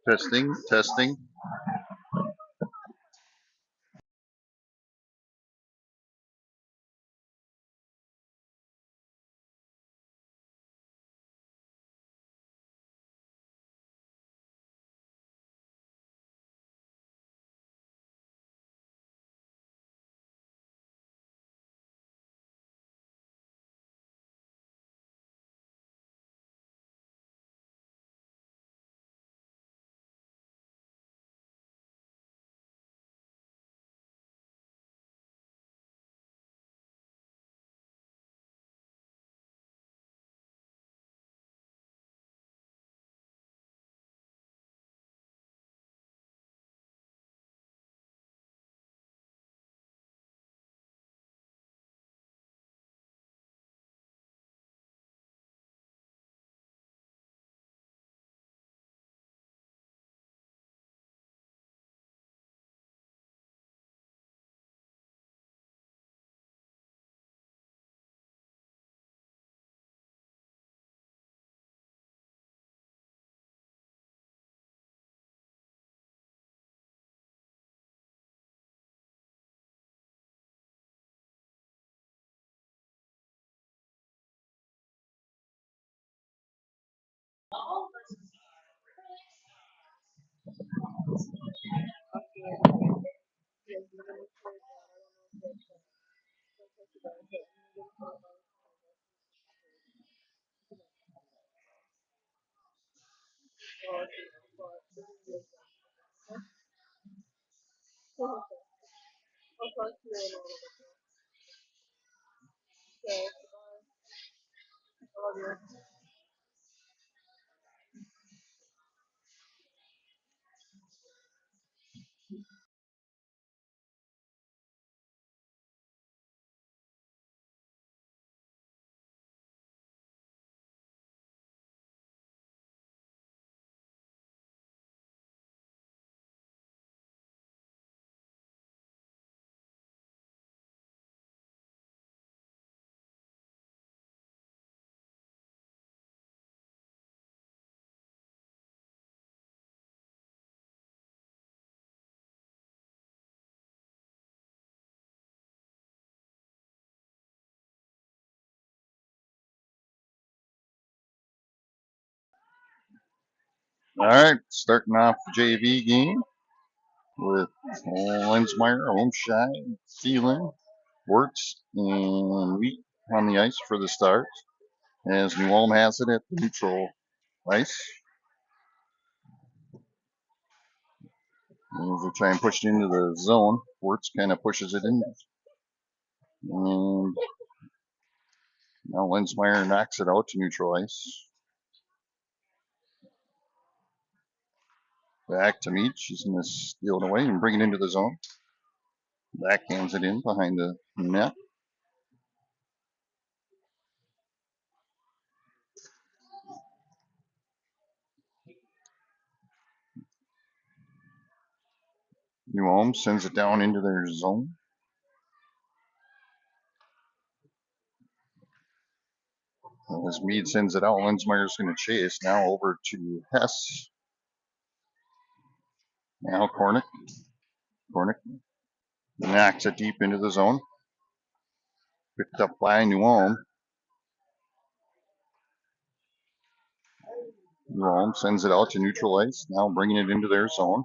Testing, testing. All right, starting off the JV game with Lensmeyer, Homeshine, Thielen, Wirtz, and Wheat on the ice for the start. As New Ulm has it at the neutral ice. As they try and push it into the zone, Wirtz kind of pushes it in. And now Lensmeyer knocks it out to neutral ice. Back to Meach. He's going to steal it away and bring it into the zone. Backhands it in behind the net. New Ulm sends it down into their zone. As Mead sends it out, Lensmeyer's going to chase. Now over to Hess. Now Cornick. Cornick knocks it deep into the zone. Picked up by New Ulm. New Ulm sends it out to neutral ice. Now bringing it into their zone.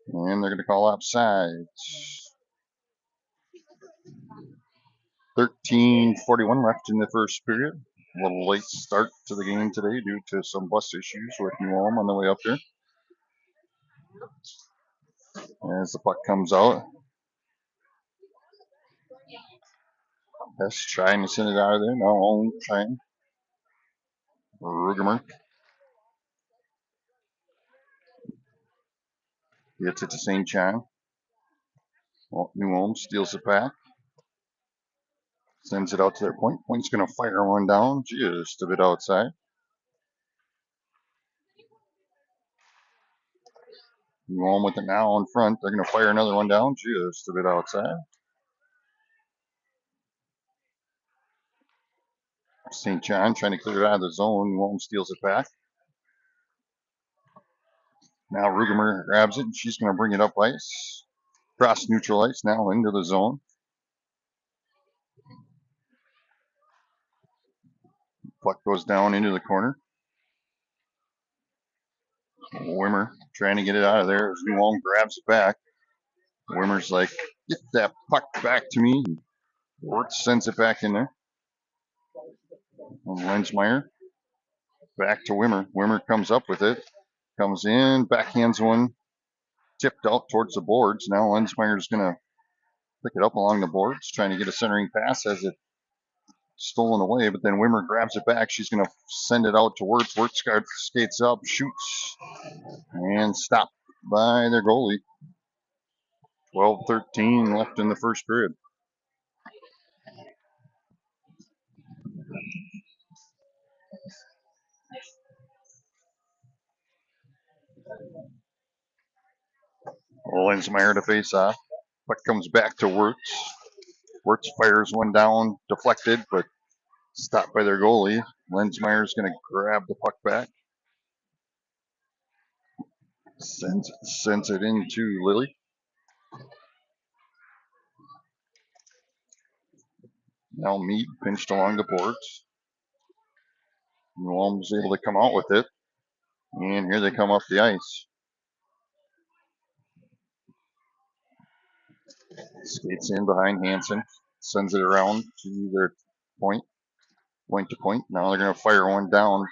And they're going to call offside. 13:41 left in the first period. A little late start to the game today due to some bus issues with New Ulm on the way up there. As the puck comes out, Hess trying to send it out of there. Now Ulm trying. Rugemer gets it to St. John. New Ulm steals it back. Sends it out to their point. Point's going to fire one down just a bit outside. New Ulm with it now in front. They're going to fire another one down just a bit outside. St. John trying to clear it out of the zone. New Ulm steals it back. Now Rugemer grabs it and she's going to bring it up ice. Cross neutral ice now into the zone. Puck goes down into the corner. Wimmer trying to get it out of there as New Ulm grabs it back. Wimmer's like, get that puck back to me. Wirtz sends it back in there. And Lensmeyer back to Wimmer. Wimmer comes up with it. Comes in, backhands one. Tipped out towards the boards. Now Lensmeyer's going to pick it up along the boards, trying to get a centering pass as it stolen away, but then Wimmer grabs it back. She's going to send it out to Wirtz. Wirtz skates up, shoots, and stopped by their goalie. 12:13 left in the first period. Lensmeyer to face off. Puck comes back to Wirtz. Wirtz fires one down, deflected, but stopped by their goalie. Lensmeyer's going to grab the puck back. Sends it into Lilly. Now Mead pinched along the boards. New Ulm's able to come out with it. And here they come up the ice. Skates in behind Hansen. Sends it around to their point. Point to point. Now they're going to fire one down.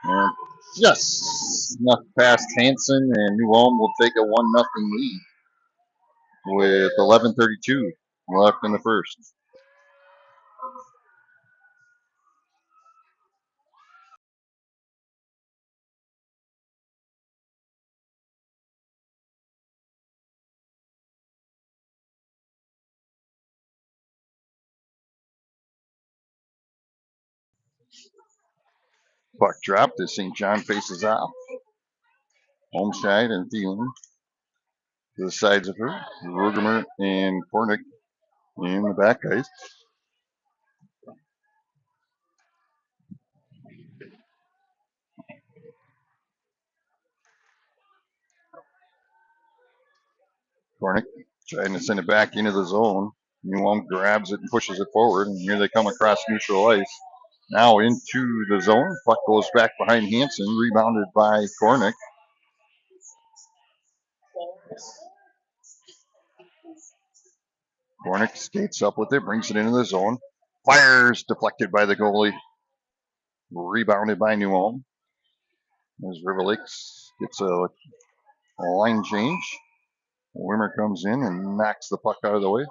And just snuffed past Hansen, and New Ulm will take a 1-0 lead with 11:32 left in the first. Puck dropped as St. John faces off. Olmscheid and Thielen to the sides of her. Rugemer and Kornick in the back ice. Kornick trying to send it back into the zone. New Ulm grabs it and pushes it forward, and here they come across neutral ice. Now into the zone. Puck goes back behind Hansen, rebounded by Kornick. Kornick skates up with it, brings it into the zone. Fires, deflected by the goalie. Rebounded by New Ulm. As River Lakes gets a line change. Wimmer comes in and knocks the puck out of the way.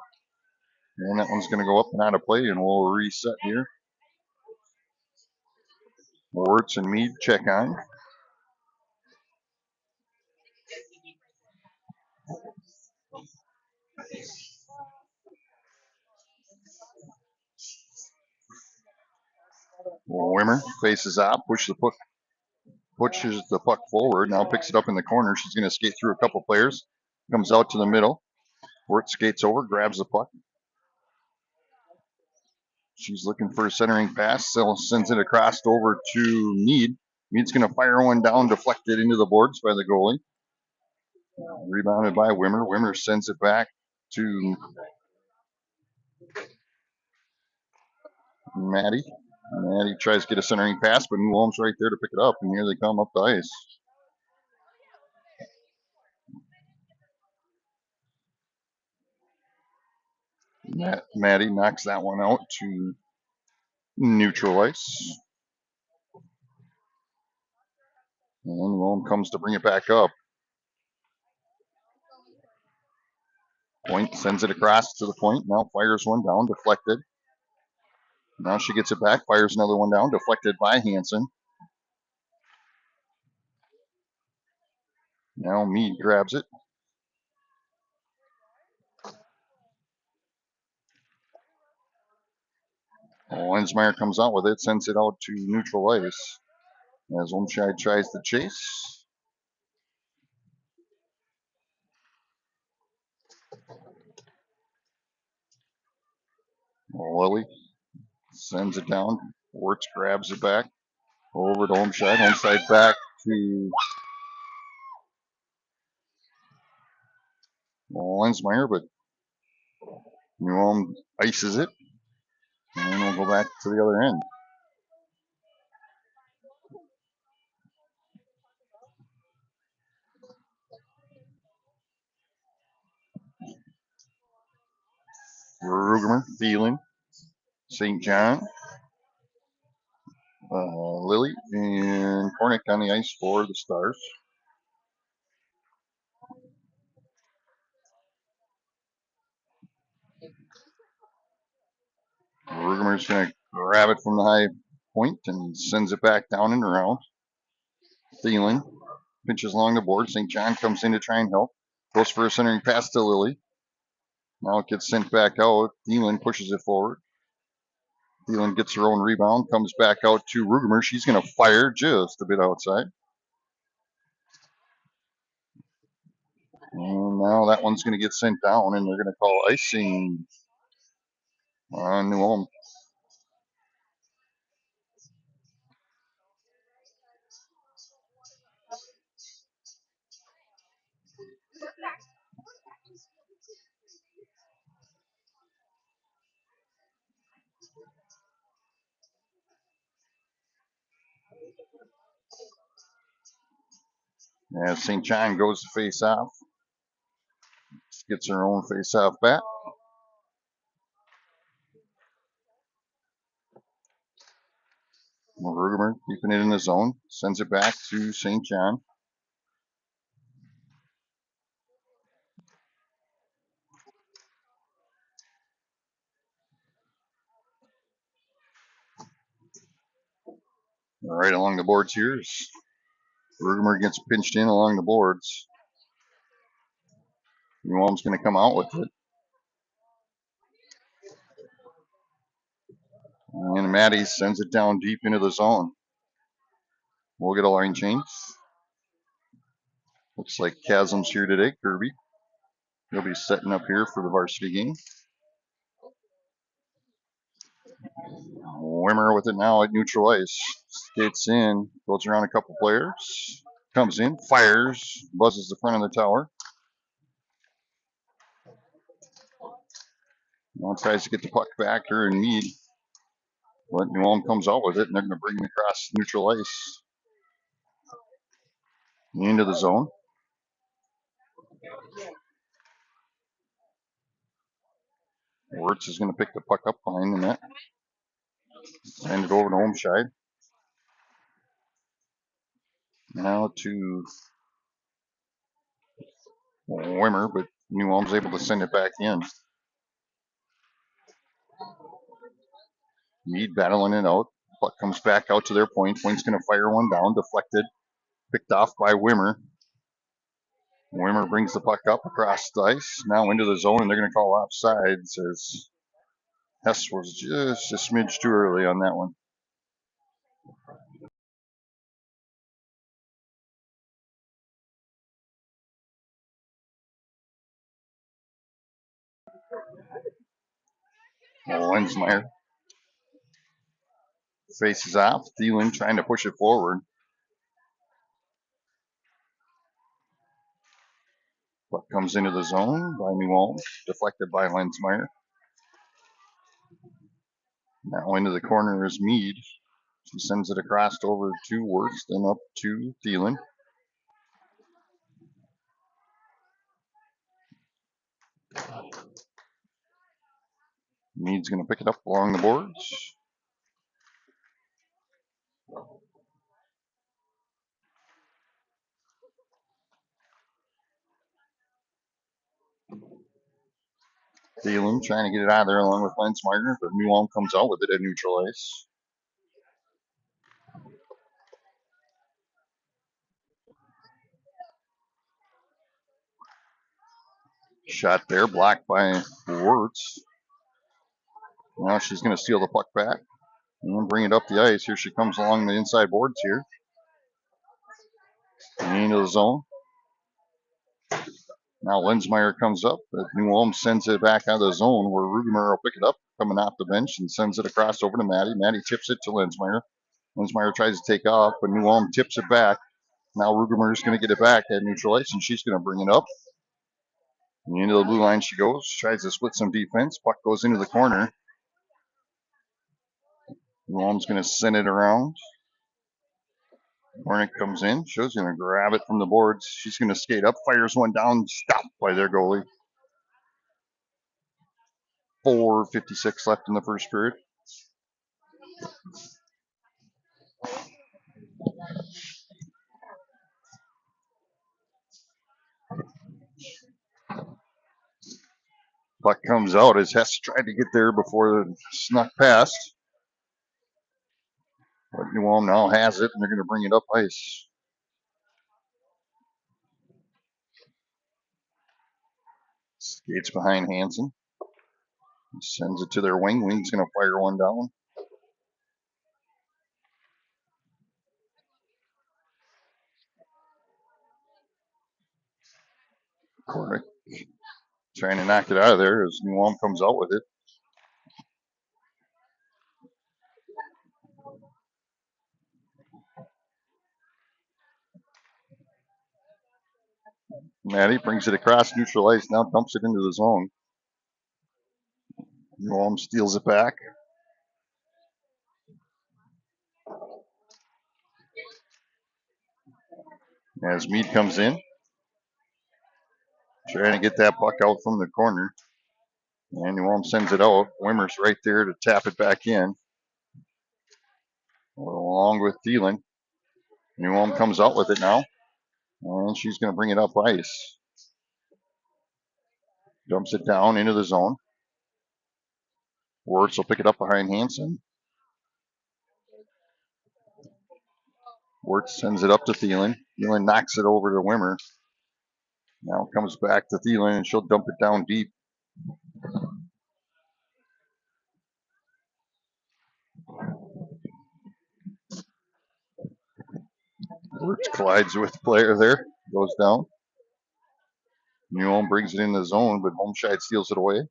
And that one's going to go up and out of play, and we'll reset here. Wirtz and Mead check on. Wimmer faces out, pushes the puck forward. Now picks it up in the corner. She's going to skate through a couple players. Comes out to the middle. Wirtz skates over, grabs the puck. She's looking for a centering pass. So sends it across over to Mead. Mead's going to fire one down, deflected into the boards by the goalie. Rebounded by Wimmer. Wimmer sends it back to Maddie. Maddie tries to get a centering pass, but New Ulm's right there to pick it up, and here they come up the ice. Maddie knocks that one out to neutral ice. And New Ulm comes to bring it back up. Point sends it across to the point. Now fires one down, deflected. Now she gets it back, fires another one down, deflected by Hansen. Now Mead grabs it. Lensmeyer comes out with it, sends it out to neutral ice. As Olmscheid tries to chase. Lily sends it down. Wirtz grabs it back. Over to Olmscheid. Olmscheid back to Lensmeyer, but New Ulm ices it. And we'll go back to the other end. Rugemer, Thielen, St. John, Lily, and Cornick on the ice for the Stars. Rugemer's going to grab it from the high point and sends it back down and around. Thielen pinches along the board. St. John comes in to try and help. Goes for a centering pass to Lily. Now it gets sent back out. Thielen pushes it forward. Thielen gets her own rebound. Comes back out to Rugemer. She's going to fire just a bit outside. And now that one's going to get sent down, and they're going to call icing on New Ulm. As St. John goes to face off, gets her own face off back. Rugemer keeping it in the zone, sends it back to St. John. Right along the boards here. Rugemer gets pinched in along the boards. New Ulm's going to come out with it. And Maddie sends it down deep into the zone. We'll get a line change. Looks like Chasm's here today, Kirby. He'll be setting up here for the varsity game. Wimmer with it now at neutral ice. Skates in, goes around a couple players. Comes in, fires, buzzes the front of the tower. Now tries to get the puck back here in Mead. But New Ulm comes out with it, and they're going to bring it across neutral ice. Into the zone. Wirtz is going to pick the puck up behind the net. Send it over to Olmscheid. Now to Wimmer, but New Ulm's able to send it back in. Mead battling it out. Puck comes back out to their point. Point's going to fire one down, deflected. Picked off by Wimmer. Wimmer brings the puck up across the ice. Now into the zone, and they're going to call offsides as Hess was just a smidge too early on that one. Lensmeyer Faces off. Thielen trying to push it forward. Puck comes into the zone by New Ulm. Deflected by Lensmeyer. Now into the corner is Mead. She sends it across over to Wirtz, then up to Thielen. Mead's going to pick it up along the boards. Thielen trying to get it out of there along with Lensmeyer, but New Ulm comes out with it at neutral ice. Shot there, blocked by Wirtz. Now she's going to steal the puck back and bring it up the ice. Here she comes along the inside boards here. Into the zone. Now Lensmeyer comes up, but New Ulm sends it back out of the zone where Rugemer will pick it up coming off the bench and sends it across over to Maddie. Maddie tips it to Lensmeyer. Lensmeyer tries to take off, but New Ulm tips it back. Now Rugemer is going to get it back at neutral ice, and she's going to bring it up. And into the blue line she goes, tries to split some defense. Puck goes into the corner. New Ulm's going to send it around. Hornick comes in. She's going to grab it from the boards. She's going to skate up, fires one down, stopped by their goalie. 4:56 left in the first period. Puck comes out as Hess tried to get there before the snuck past. But New Ulm now has it, and they're going to bring it up ice. Skates behind Hansen. Sends it to their wing. Wing's going to fire one down. Cornick trying to knock it out of there as New Ulm comes out with it. Maddie brings it across neutral ice, now dumps it into the zone. New Ulm steals it back. As Mead comes in, trying to get that puck out from the corner. And New Ulm sends it out. Wimmer's right there to tap it back in. Along with Thielen. New Ulm comes out with it now. And she's going to bring it up ice. Dumps it down into the zone. Wirtz will pick it up behind Hansen. Wirtz sends it up to Thielen. Thielen knocks it over to Wimmer. Now comes back to Thielen, and she'll dump it down deep. Wirtz collides with the player there. Goes down. New Ulm brings it in the zone, but Homeshide steals it away.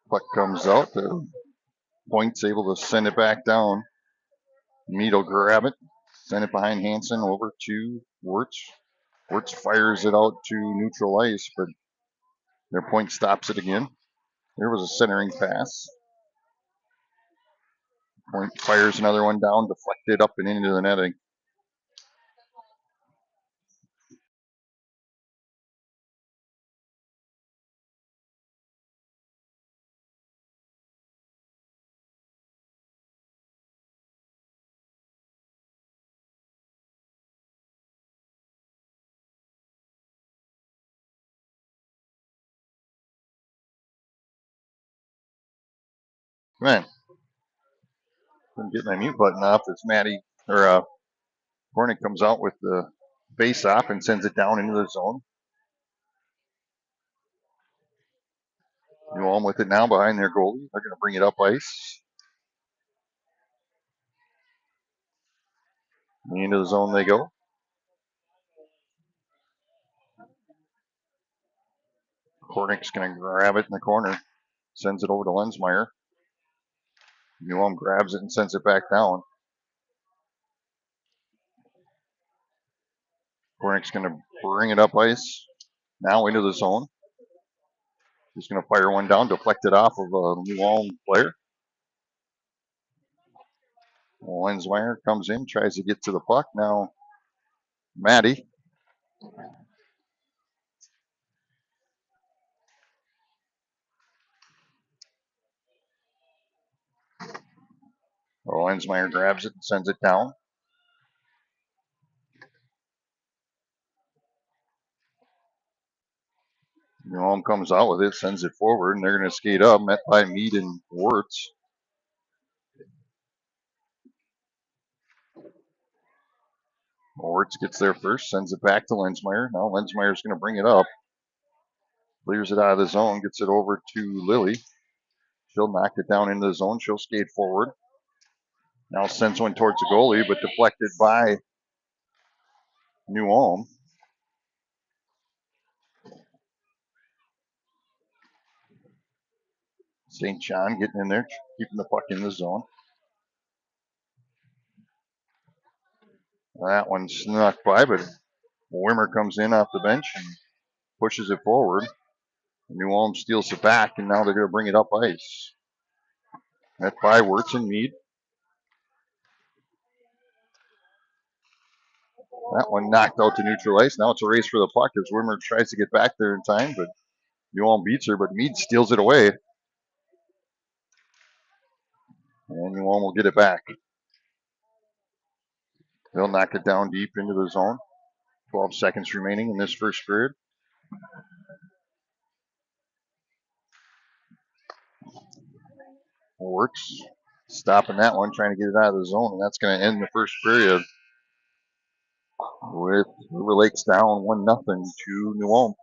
Puck comes out. The Point's able to send it back down. Mead will grab it. Send it behind Hansen over to Wirtz. Wirtz fires it out to neutral ice, but their Point stops it again. There was a centering pass. Point fires another one down, deflected up and into the netting. Man, couldn't get my mute button off. It's Maddie or Hornick comes out with the face off and sends it down into the zone. New Ulm with it now behind their goalie. They're going to bring it up ice. Into the zone they go. Kornick's going to grab it in the corner, sends it over to Lensmeyer. New Ulm grabs it and sends it back down. Kornick's going to bring it up ice, now into the zone. He's going to fire one down, deflect it off of a New Ulm player. Lensmeyer comes in, tries to get to the puck. Now, Maddie. Lensmeyer grabs it and sends it down. New Ulm comes out with it, sends it forward, and they're going to skate up, met by Mead and Wirtz. Wirtz gets there first, sends it back to Lensmeyer. Now Lensmeyer's going to bring it up. Clears it out of the zone, gets it over to Lily. She'll knock it down into the zone. She'll skate forward. Now sends one towards the goalie, but deflected by New Ulm. St. John getting in there, keeping the puck in the zone. That one snuck by, but Wimmer comes in off the bench and pushes it forward. New Ulm steals it back, and now they're going to bring it up ice. Met by Wirtz and Mead. That one knocked out to neutral ice. Now it's a race for the puck as Wimmer tries to get back there in time, but New Ulm beats her, but Mead steals it away. And New Ulm will get it back. They'll knock it down deep into the zone. 12 seconds remaining in this first period. Wirtz stopping that one, trying to get it out of the zone, and that's going to end the first period with River Lakes down 1-0 to New Ulm.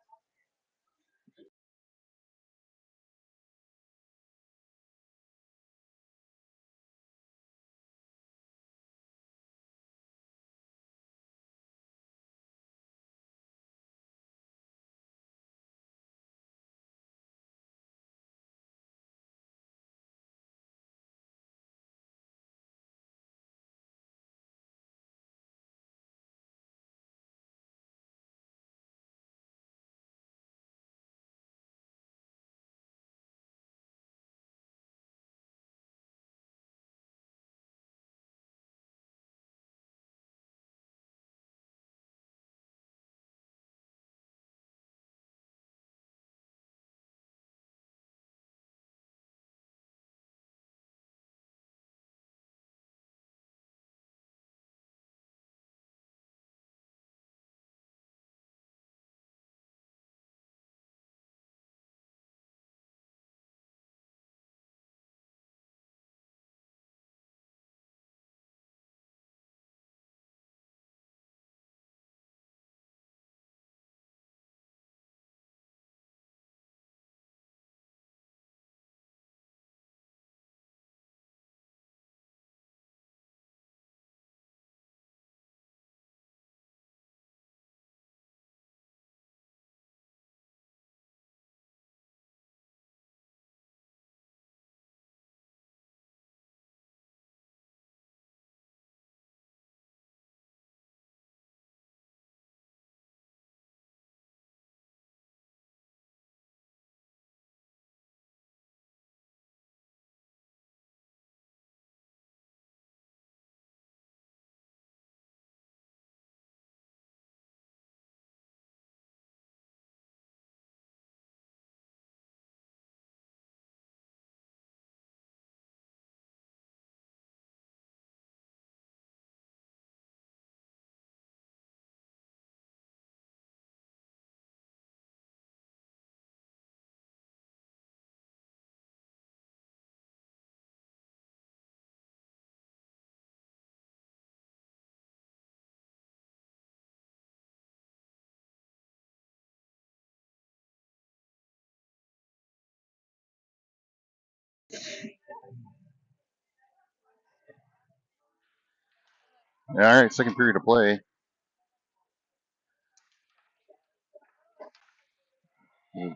All right, second period of play.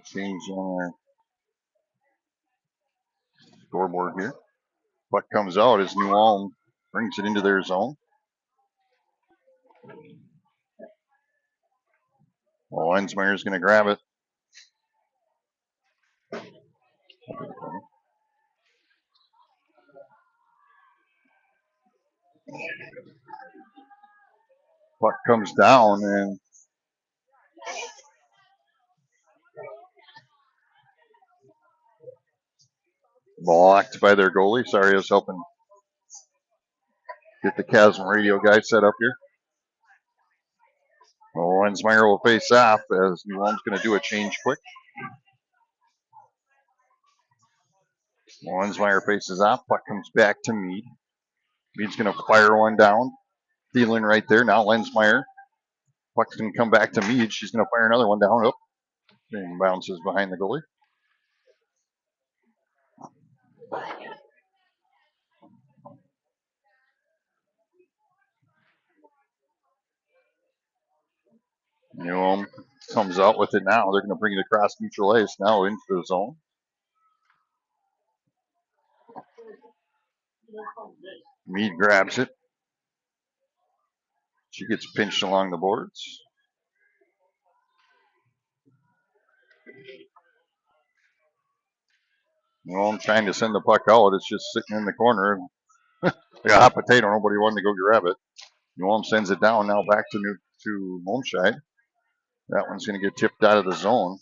Change on our scoreboard here. Puck comes out as New Ulm brings it into their zone. Well, Lensmeyer's going to grab it. Puck comes down and blocked by their goalie. Sorry, I was helping get the Chasm radio guy set up here. Well, Lensmeyer will face off as New Ulm's going to do a change quick. Lensmeyer faces off. Puck comes back to Mead. Mead's going to fire one down. Thielen right there. Now Lensmeyer. Puck's going to come back to Mead. She's going to fire another one down. Up. And bounces behind the goalie. New Ulm comes out with it now. They're going to bring it across neutral ice now into the zone. Mead grabs it. She gets pinched along the boards. New Ulm trying to send the puck out. It's just sitting in the corner. Like a hot potato. Nobody wanted to go grab it. New Ulm sends it down now back to Momscheid. That one's going to get tipped out of the zone.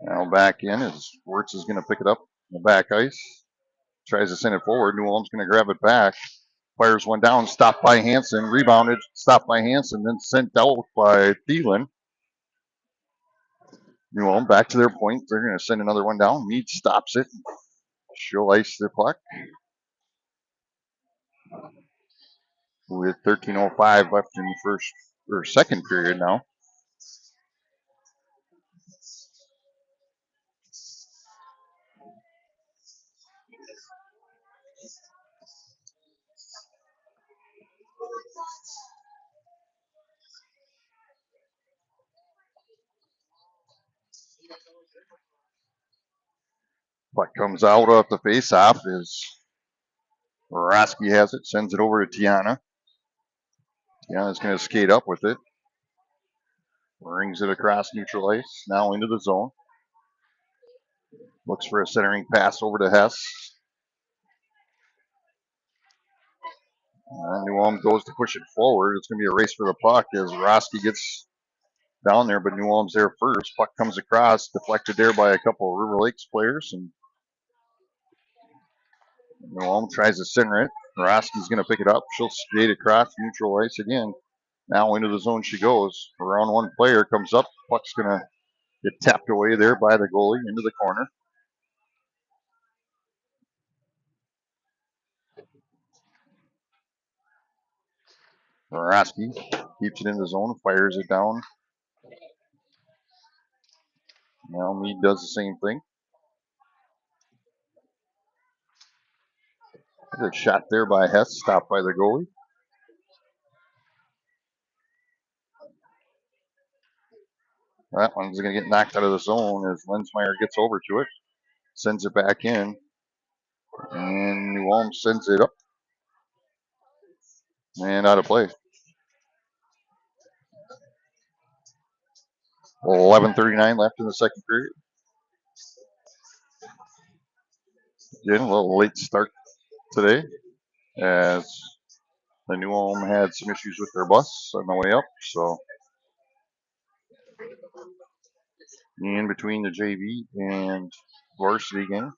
Now back in as Wirtz is going to pick it up on the back ice. Tries to send it forward. New Ulm's going to grab it back. Fires one down. Stopped by Hansen. Rebounded. Stopped by Hansen. Then sent out by Thielen. New Ulm back to their point. They're going to send another one down. Mead stops it. She'll ice the puck. With 13:05 left in the first or second period now. Puck comes out off the face-off as Roski has it, sends it over to Tiana. Tiana's going to skate up with it. Brings it across neutral ice, now into the zone. Looks for a centering pass over to Hess. New Ulm goes to push it forward. It's going to be a race for the puck as Roski gets down there, but New Ulm's there first. Puck comes across, deflected there by a couple of River Lakes players, and New Ulm tries to center it. Roski's going to pick it up. She'll skate across neutral ice again. Now into the zone she goes. Around one player comes up. Puck's going to get tapped away there by the goalie into the corner. Roski keeps it in the zone, fires it down. Now Mead does the same thing. Good shot there by Hess, stopped by the goalie. That one's going to get knocked out of the zone as Lensmeyer gets over to it, sends it back in, and New Ulm sends it up and out of play. 11:39 left in the second period. Again, a little late start today as the New Ulm had some issues with their bus on the way up. So in between the JV and varsity game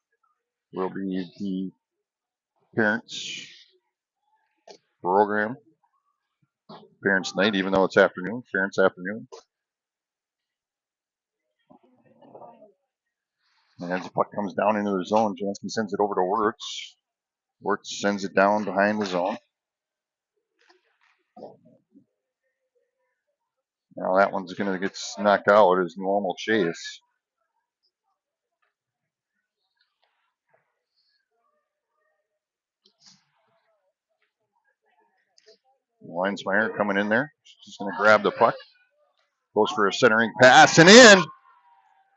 will be the parents program, parents night, even though it's afternoon, parents afternoon. And as the puck comes down into the zone, Jansky sends it over to Wirtz. Wirtz sends it down behind the zone. Now that one's going to get knocked out as New Ulm will chase. Lensmeyer coming in there. She's going to grab the puck. Goes for a centering pass and in.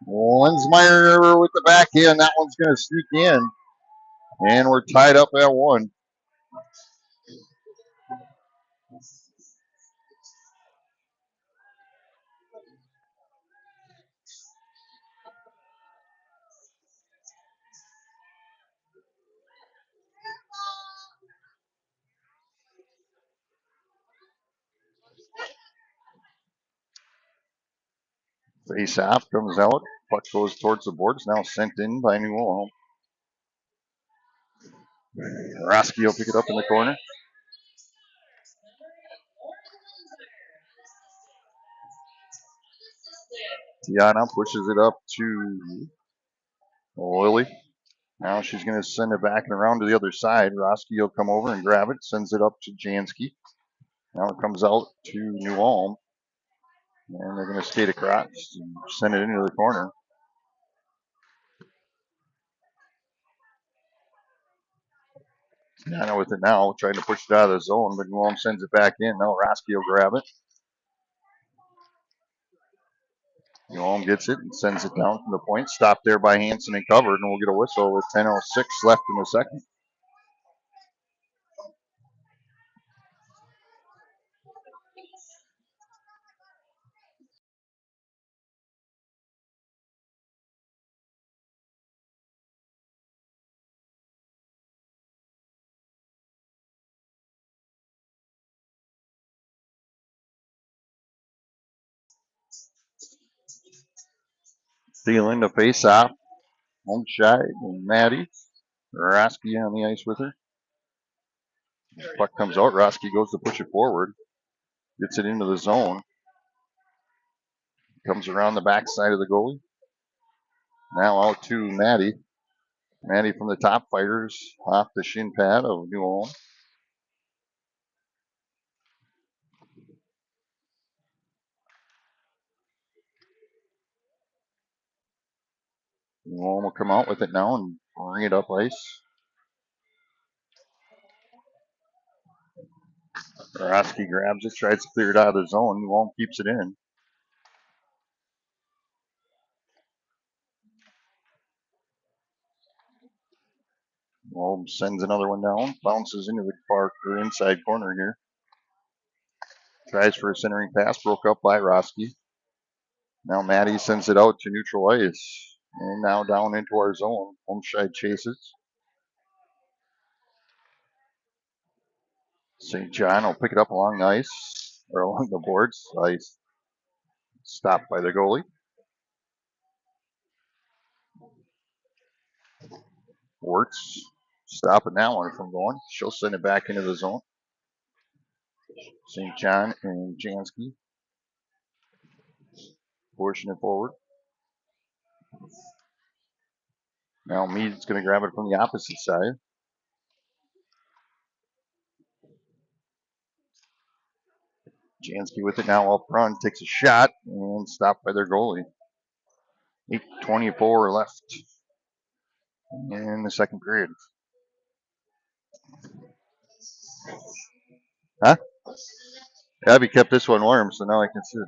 Lensmeyer with the backhand. That one's going to sneak in. And we're tied up at 1. Face off comes out. Puck goes towards the boards. Now sent in by New Ulm. Roski will pick it up in the corner. Tiana pushes it up to Lily. Now she's going to send it back and around to the other side. Roski will come over and grab it. Sends it up to Jansky. Now it comes out to New Ulm. And they're going to skate across and send it into the corner. Tiana with it now, trying to push it out of the zone, but New Ulm sends it back in. Now Roski will grab it. New Ulm gets it and sends it down from the point. Stopped there by Hanson and covered, and we'll get a whistle with 10:06 left in the second. Stealing the face off. Home side and Maddie. Roski on the ice with her. Puck comes out. Roski goes to push it forward. Gets it into the zone. Comes around the backside of the goalie. Now out to Maddie. Maddie from the top fighters off the shin pad of New Ulm. New Ulm will come out with it now and bring it up ice. Roski grabs it, tries to clear it out of the zone. New Ulm keeps it in. Ulm sends another one down, bounces into the far or inside corner here. Tries for a centering pass, broke up by Roski. Now Maddie sends it out to neutral ice. And now down into our zone. Homeshide chases. St. John will pick it up along the ice, or along the boards. Ice stopped by the goalie. Wirtz stopping that one from going. She'll send it back into the zone. St. John and Jansky pushing it forward. Now Mead's going to grab it from the opposite side. Jansky with it now up front, takes a shot and stopped by their goalie. 8:24 left in the second period. Huh? Abby kept this one warm, so now I can see it.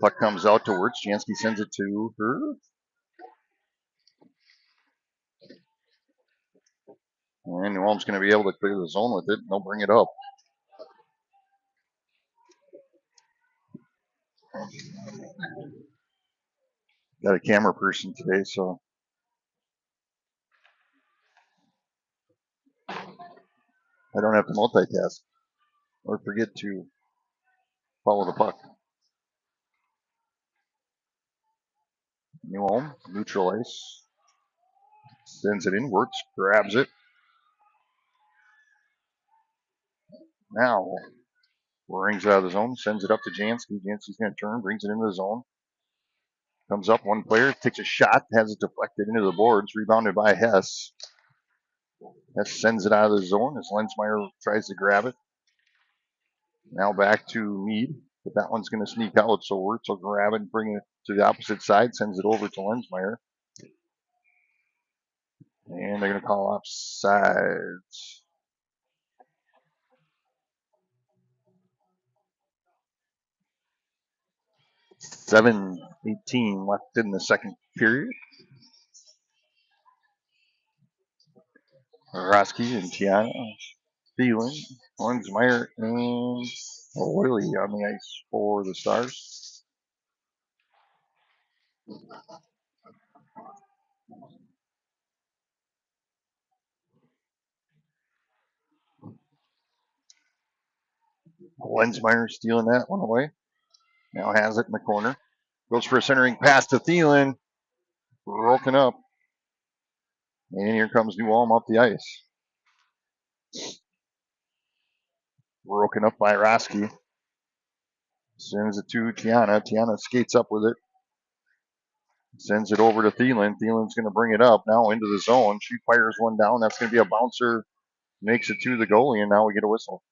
Puck comes out to Wirtz. Jansky sends it to her. And New Ulm's going to be able to clear the zone with it. They'll bring it up. Got a camera person today, so I don't have to multitask or forget to follow the puck. New Ulm, neutral ice. Sends it in. Wirtz grabs it. Now rings out of the zone, sends it up to Jansky. Jansky's going to turn, brings it into the zone. Comes up, one player takes a shot, has it deflected into the boards, rebounded by Hess. Hess sends it out of the zone as Lensmeyer tries to grab it. Now back to Mead, but that one's going to sneak out, so Wirtz will grab it and bring it to the opposite side, sends it over to Lensmeyer. And they're going to call offsides. 7:18 left in the second period. Roski and Tiana, Thielen, Lensmeyer, and Willie on the ice for the Stars. Lensmeyer stealing that one away. Now has it in the corner. Goes for a centering pass to Thielen. Broken up. And here comes New Ulm up the ice. Broken up by Roski. Sends it to Tiana. Tiana skates up with it. Sends it over to Thielen. Thielen's going to bring it up now into the zone. She fires one down. That's going to be a bouncer. Makes it to the goalie, and now we get a whistle.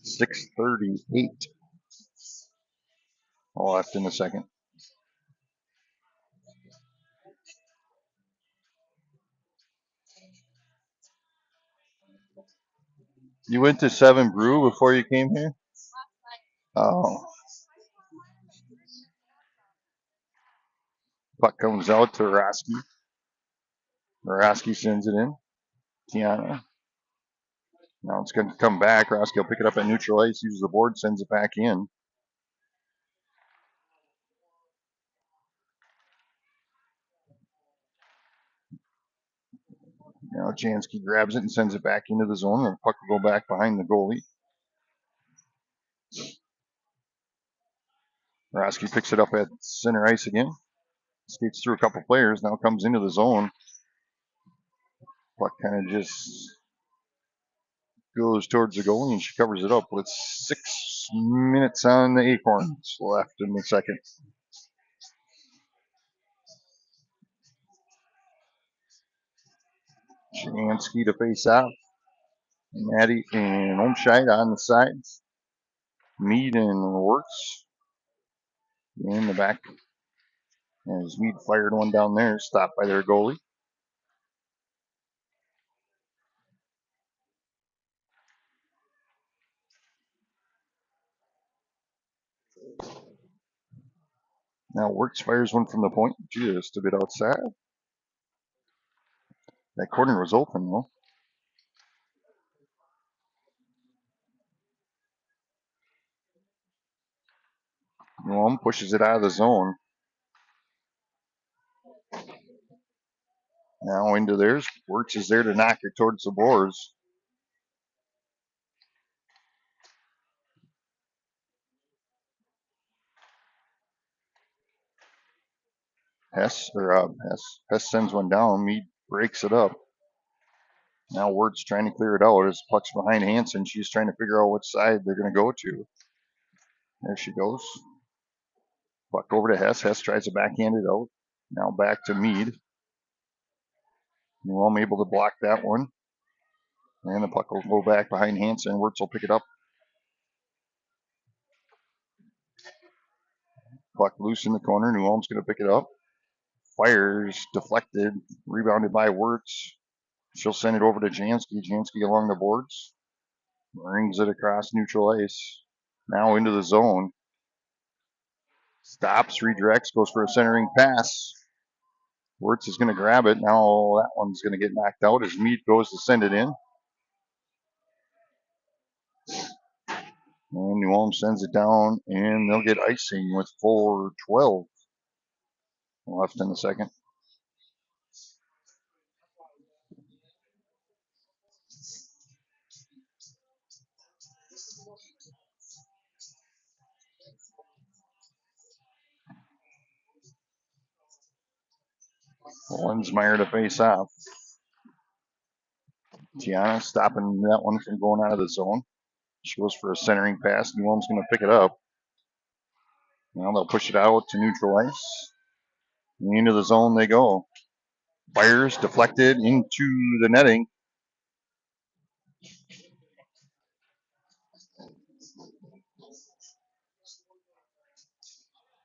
6:38 left in the second. You went to 7 Brew before you came here? Oh. Puck comes out to Raski. Raski sends it in. Tiana. Now it's going to come back. Raski will pick it up at neutral ice, uses the board, sends it back in. Now Jansky grabs it and sends it back into the zone, and puck will go back behind the goalie. Raski picks it up at center ice again. Skates through a couple players, now comes into the zone. Puck kind of just goes towards the goalie, and she covers it up with 6 minutes on the Acorns left in the second. Jansky to face off. Maddie and Olmscheid on the sides. Mead and Wirtz in the back. As Mead fired one down there, stopped by their goalie. Now Wirtz fires one from the point, just a bit outside. That corner was open though. Ulm pushes it out of the zone. Now into theirs. Wirtz is there to knock it towards the boards. Hess sends one down. Mead breaks it up. Now Wirtz trying to clear it out as puck's behind Hansen. She's trying to figure out which side they're going to go to. There she goes. Puck over to Hess. Hess tries to backhand it out. Now back to Mead. New Ulm able to block that one. And the puck will go back behind Hansen. Wirtz will pick it up. Puck loose in the corner. New Ulm's going to pick it up. Fires, deflected, rebounded by Wirtz. She'll send it over to Jansky. Jansky along the boards. Brings it across neutral ice. Now into the zone. Stops, redirects, goes for a centering pass. Wirtz is going to grab it. Now that one's going to get knocked out as Mead goes to send it in. And New Ulm sends it down, and they'll get icing with 4:12 left in the second. Lensmeyer to face off. Tiana stopping that one from going out of the zone. She goes for a centering pass. New Ulm's going to pick it up. Now they'll push it out to neutral ice. And into the zone they go. Fires deflected into the netting.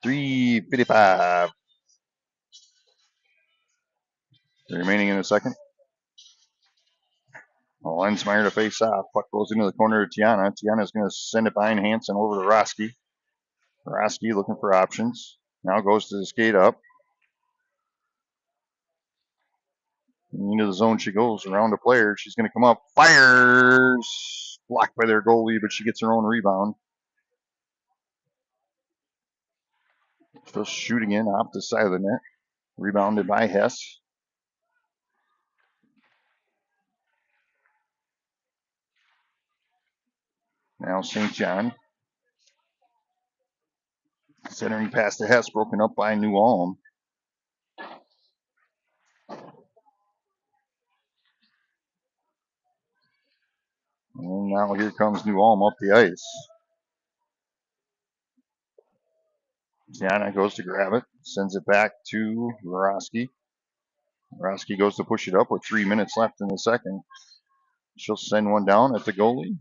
3:55 Remaining in the second. Lensmeyer to face off. Puck goes into the corner of Tiana. Tiana's going to send it behind Hansen over to Roski. Roski looking for options. Now goes to the skate up. Into the zone she goes, around the player. She's going to come up, fires, blocked by their goalie, but she gets her own rebound. She'll shoot again off the side of the net. Rebounded by Hess. Now St. John. Centering past to Hess, broken up by New Ulm. And now here comes New Ulm up the ice. Tiana goes to grab it, sends it back to Roski. Roski goes to push it up with 3 minutes left in the second. She'll send one down at the goalie.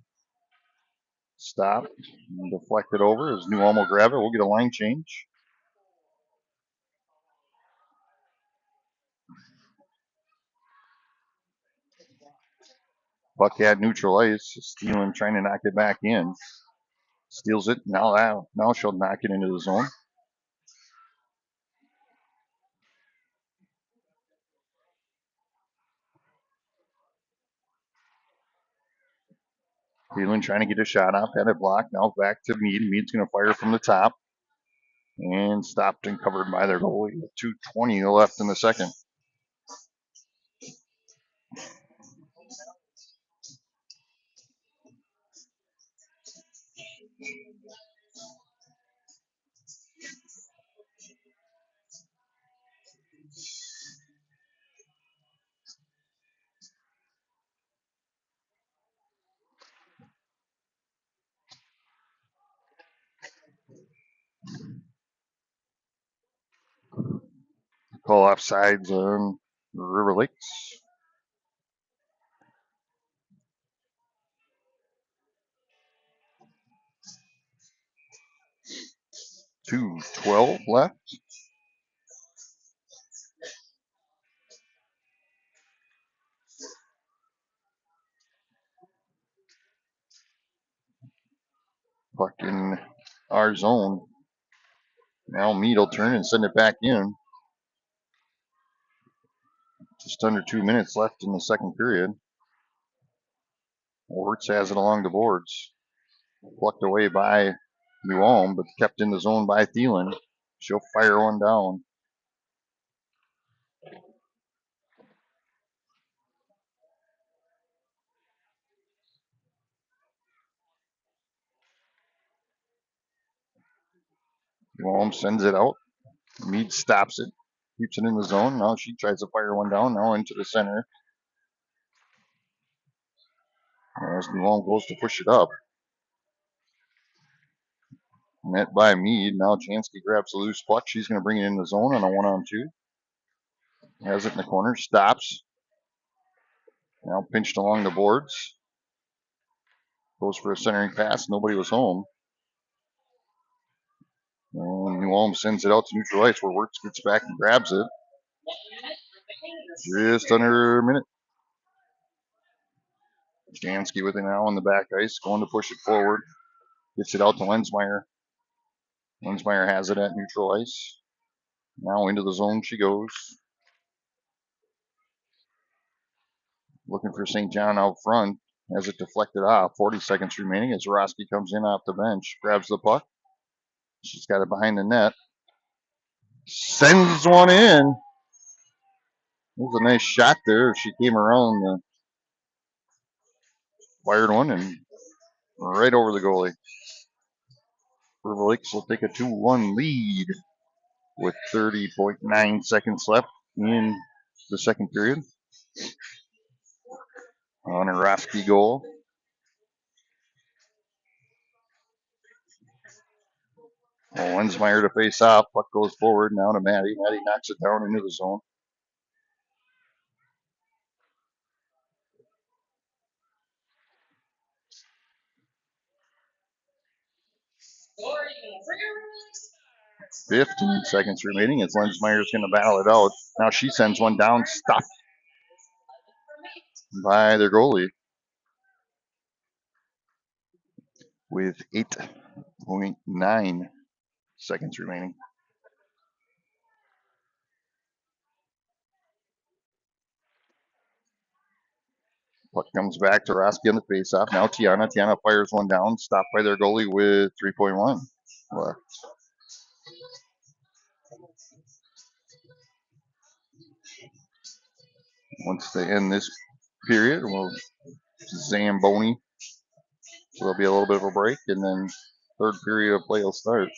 Stop. Deflect it over as New Ulm will grab it. We'll get a line change. Puck at neutral ice. Stealing, trying to knock it back in. Steals it. Now she'll knock it into the zone. Thielen trying to get a shot off. Had it blocked. Now back to Mead. Mead's going to fire from the top. And stopped and covered by their goalie. 2:20 left in the second. Call offsides on River Lakes. .212 left. Puck in our zone. Now Mead will turn and send it back in. Just under 2 minutes left in the second period. Wirtz has it along the boards. Plucked away by New Ulm, but kept in the zone by Thielen. She'll fire one down. New Ulm sends it out. Mead stops it. Keeps it in the zone. Now she tries to fire one down. Now into the center. As New Ulm goes to push it up. Met by Mead. Now Jansky grabs the loose puck. She's going to bring it in the zone on a 1-on-2. Has it in the corner. Stops. Now pinched along the boards. Goes for a centering pass. Nobody was home. And New Ulm sends it out to neutral ice where Wirtz gets back and grabs it. Just under a minute. Jansky with it now on the back ice. Going to push it forward. Gets it out to Lensmeyer. Lensmeyer has it at neutral ice. Now into the zone she goes. Looking for St. John out front. Has it deflected off. 40 seconds remaining as Roski comes in off the bench. Grabs the puck. She's got it behind the net. Sends one in. It was a nice shot there. She came around, fired one, and right over the goalie. River Lakes will take a 2-1 lead with 30.9 seconds left in the second period. On a Roski goal. Lensmeyer to face off. Puck goes forward. Now to Maddie. Maddie knocks it down into the zone. Glory, 15 seconds remaining as Lensmeyer's going to battle it out. Now she sends one down. Stopped by their goalie with 8.9 seconds remaining. Puck comes back to Roski on the faceoff. Now Tiana. Tiana fires one down, stopped by their goalie with 3.1 left. Once they end this period, we'll Zamboni. So there'll be a little bit of a break, and then third period of play will start.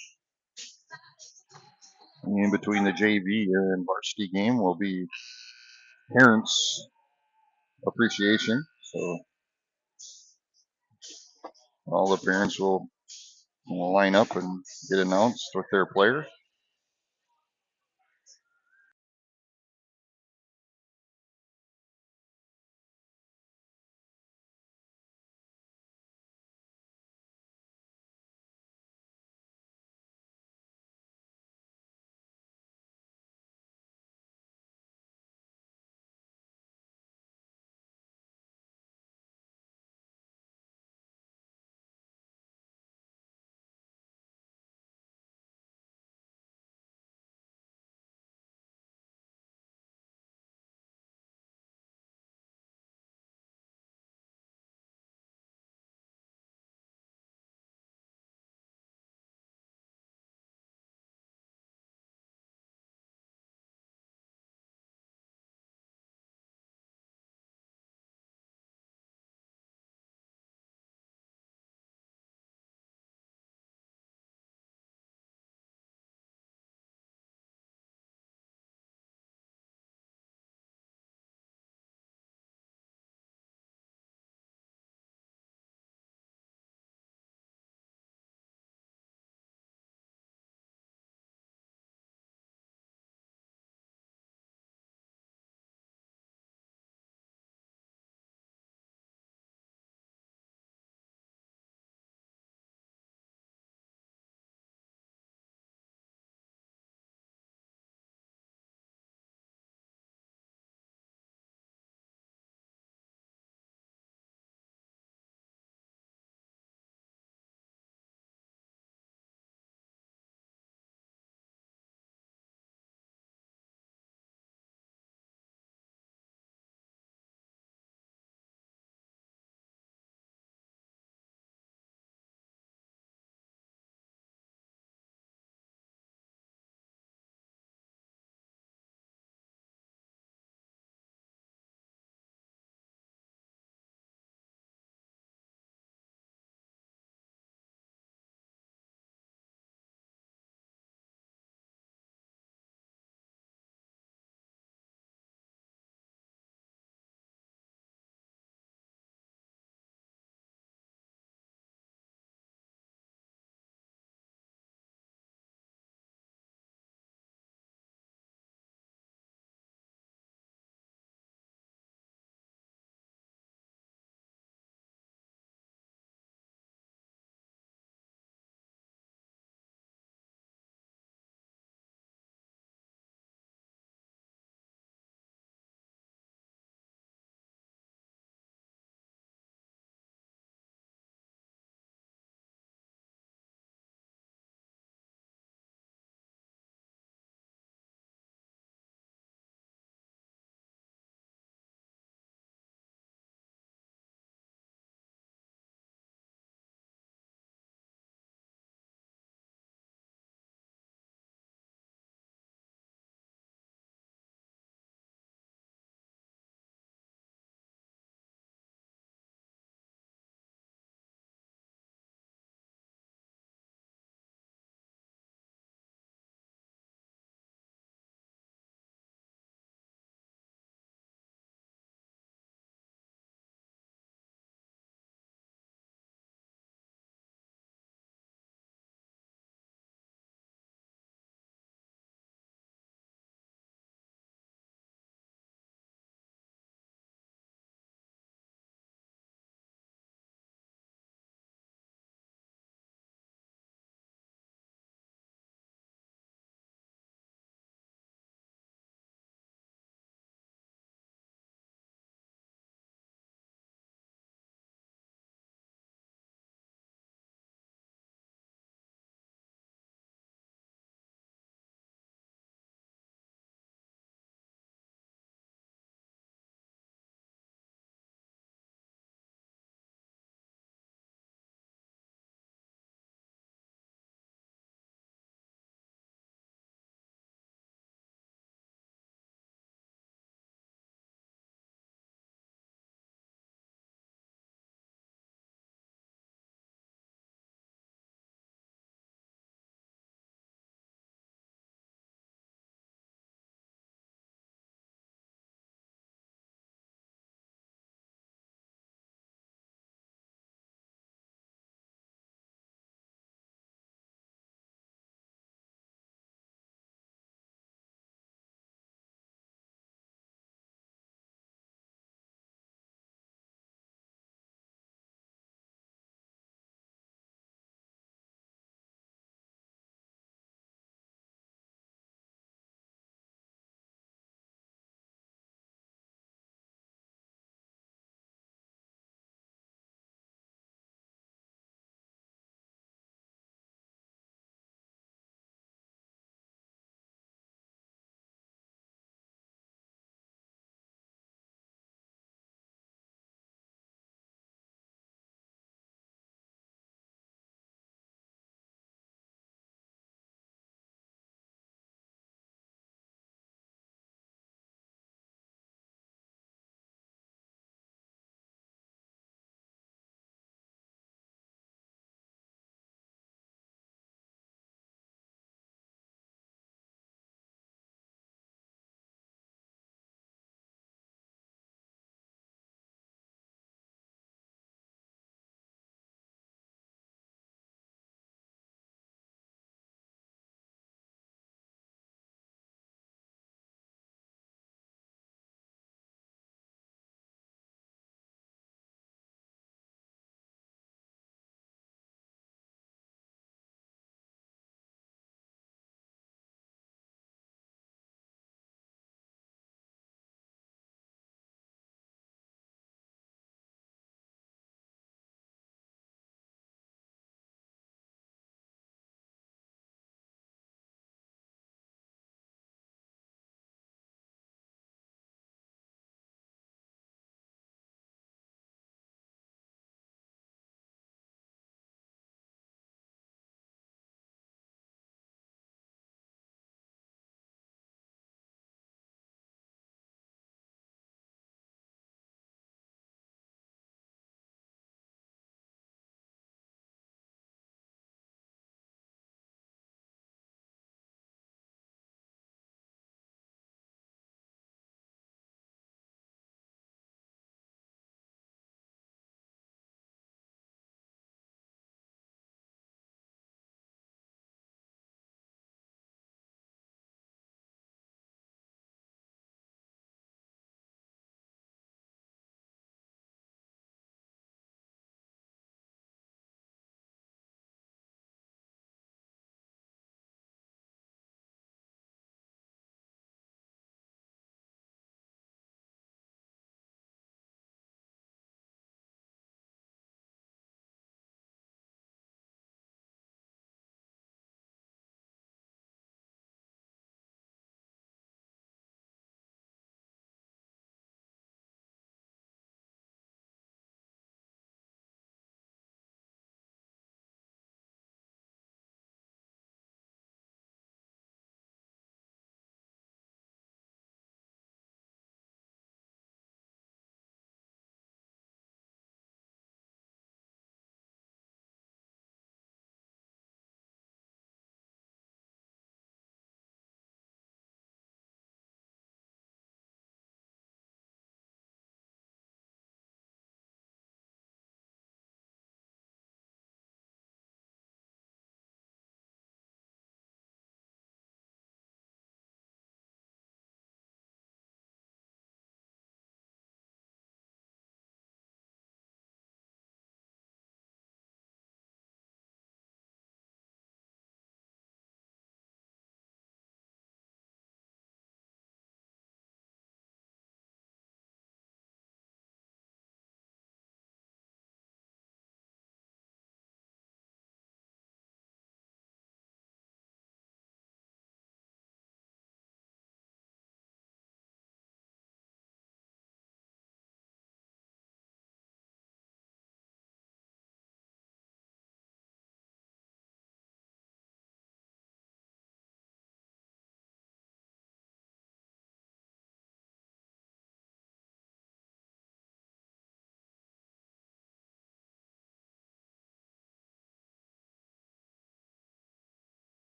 In between the JV and varsity game will be parents appreciation. So all the parents will line up and get announced with their player.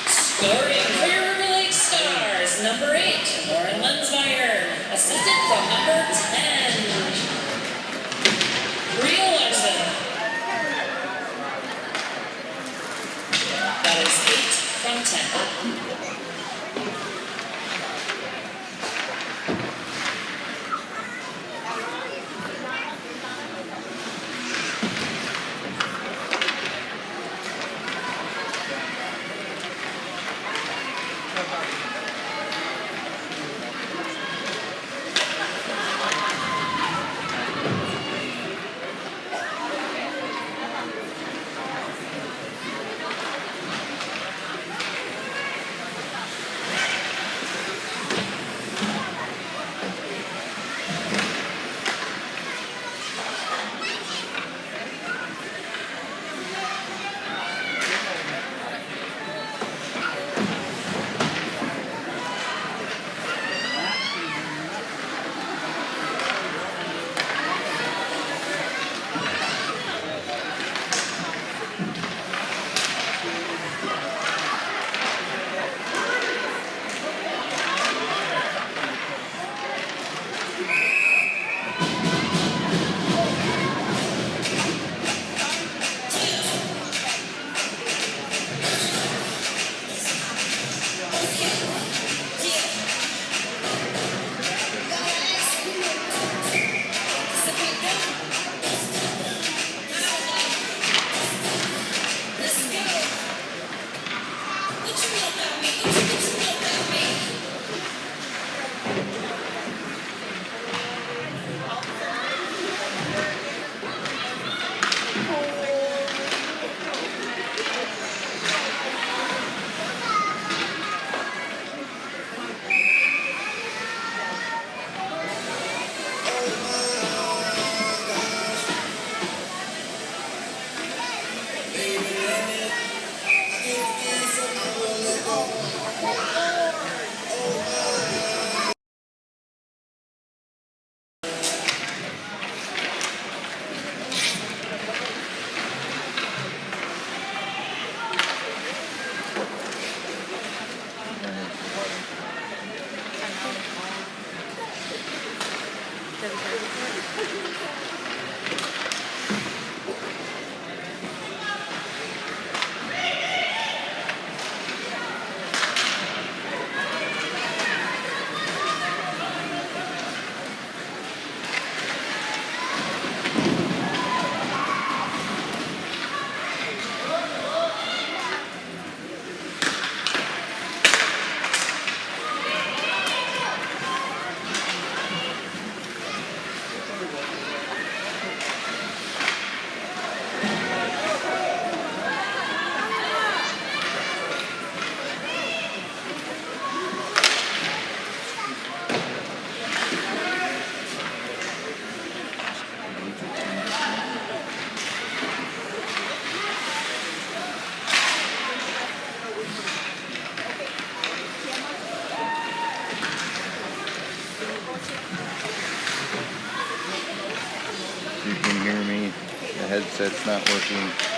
Scoring for your River Lake Stars, number 8, Lauren Lensmeyer, assisted from number 10, Bria Larson. That is 8 from 10. You can hear me. The headset's not working.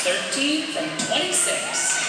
13 from 26.